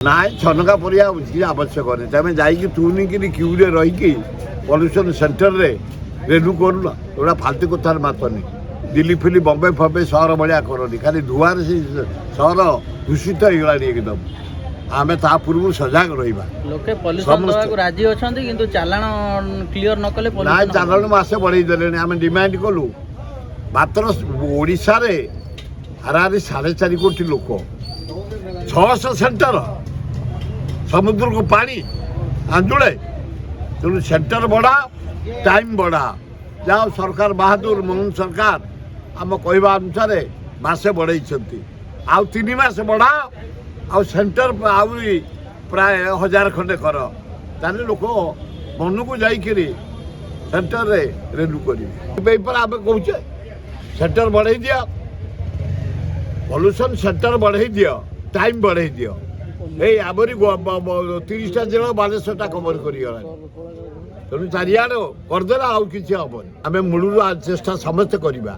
ନାଇଁ ଛନକା ପରିବା କିଛି ଆବଶ୍ୟକ ନାହିଁ। ତମେ ଯାଇକି ତୁନିକିରି କ୍ୟୁରେ ରହିକି ପଲ୍ୟୁସନ ସେଣ୍ଟରରେ ରେନୁ କରୁନ, ଏଗୁଡ଼ା ଫାଲତୁ କଥାର ମାତନି। ଦିଲ୍ଲୀ ଫିଲି ବମ୍ବେ ଫମ୍ବେ ସହର ଭଳିଆ କରନି, ଖାଲି ଧୂଆଁରେ ସେ ସହର ଦୂଷିତ ହେଇଗଲାଣି ଏକଦମ। ଆମେ ତା ପୂର୍ବରୁ ସଜାଗ ରହିବା। ଲୋକେ ପଲ୍ୟୁସନ ଦେବାକୁ ରାଜି ଅଛନ୍ତି, କିନ୍ତୁ ଚାଲାଣ କ୍ଲିୟର ନ କଲେ ନାଇଁ ଚାଲାଣ ମାସେ ବଢ଼େଇ ଦେଲେଣି। ଆମେ ଡିମାଣ୍ଡ କଲୁ, ମାତ୍ର ଓଡ଼ିଶାରେ ହାରାହାରି 4.5 କୋଟି ଲୋକ, 600 ସେଣ୍ଟର, ସମୁଦ୍ରକୁ ପାଣି ଆଞ୍ଜୁଳେ। ତେଣୁ ସେଣ୍ଟର ବଢ଼ା, ଟାଇମ୍ ବଢ଼ା। ଯାହା ସରକାର ବାହାଦୁର ମୋହନ ସରକାର ଆମ କହିବା ଅନୁସାରେ ମାସେ ବଢ଼େଇଛନ୍ତି। ଆଉ 3 ମାସ ବଢ଼ା, ଆଉ ସେଣ୍ଟର ଆହୁରି ପ୍ରାୟ 1000 ଖଣ୍ଡେ କର। ତାହେଲେ ଲୋକ ମନକୁ ଯାଇକିରି ସେଣ୍ଟରରେ ରେନୁ କରିବେ। ଏଇପରେ ଆମେ କହୁଛେ ସେଣ୍ଟର ବଢ଼େଇ ଦିଅ, ପଲ୍ୟୁସନ ସେଣ୍ଟର ବଢ଼େଇ ଦିଅ, ଟାଇମ୍ ବଢ଼େଇ ଦିଅ। ଏଇ ଆମରି 30ଟା ଜିଲ୍ଲା ବାଲେଶ୍ୱରଟା କଭର କରିଗଲାଣି। ତେଣୁ ଚାରିଆଡ଼େ କରିଦେଲା, ଆଉ କିଛି ହେବନି। ଆମେ ମୂଳରୁ ଚେଷ୍ଟା ସମସ୍ତେ କରିବା।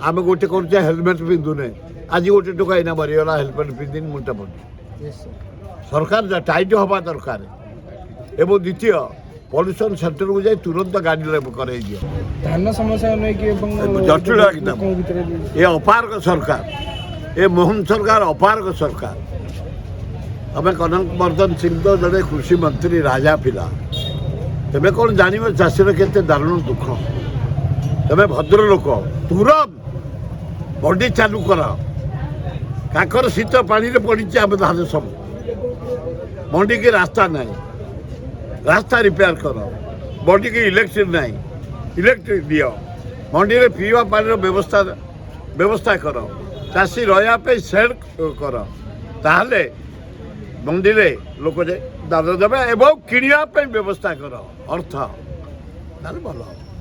ଆମେ ଗୋଟେ କରୁଛେ ହେଲମେଟ୍ ପିନ୍ଧୁନେ, ଆଜି ଗୋଟେ ଟୋକା ଏଇନା ମରିଗଲା ହେଲମେଟ୍ ପିନ୍ଧିନି ମୁଣ୍ଡଟା ପଡ଼ି। ସରକାର ଟାଇଟ୍ ହେବା ଦରକାର। ଏବଂ ଦ୍ୱିତୀୟ, ପଲ୍ୟୁସନ ସେଣ୍ଟରକୁ ଯାଇ ତୁରନ୍ତ ଗାଡ଼ିରେ କରେଇ ଦିଅ। ଧାନ ସମସ୍ୟା ନେଇକି ଜଟିଳ ଏକଦମ। ଏ ଅପାରଗ ସରକାର, ଏ ମୋହନ ସରକାର ଅପାରଗ ସରକାର। ତମେ କନକ ବର୍ଦ୍ଧନ ସିଂ ତ ଜଣେ କୃଷି ମନ୍ତ୍ରୀ ରାଜା ପିଲା, ତେବେ କ'ଣ ଜାଣିବ ଚାଷୀର କେତେ ଦାରୁଣ ଦୁଃଖ। ତମେ ଭଦ୍ରଲୋକ, ତୁରନ୍ତ ମଣ୍ଡି ଚାଲୁ କର। କାକର ଶୀତ ପାଣିରେ ପଡ଼ିଛି ଆମେ ଧାନ ସବୁ। ମଣ୍ଡିକି ରାସ୍ତା ନାହିଁ, ରାସ୍ତା ରିପେୟାର କର। ମଣ୍ଡିକି ଇଲେକ୍ଟ୍ରିକ୍ ନାହିଁ, ଇଲେକ୍ଟ୍ରିକ୍ ଦିଅ। ମଣ୍ଡିରେ ପିଇବା ପାଣିର ବ୍ୟବସ୍ଥା କର। ଚାଷୀ ରହିବା ପାଇଁ ସେଡ୍ କର। ତାହେଲେ ମଣ୍ଡିରେ ଲୋକ ଦାନ ଦେବେ ଏବଂ କିଣିବା ପାଇଁ ବ୍ୟବସ୍ଥା କର ଅର୍ଥ, ତାହେଲେ ଭଲ ହେବ।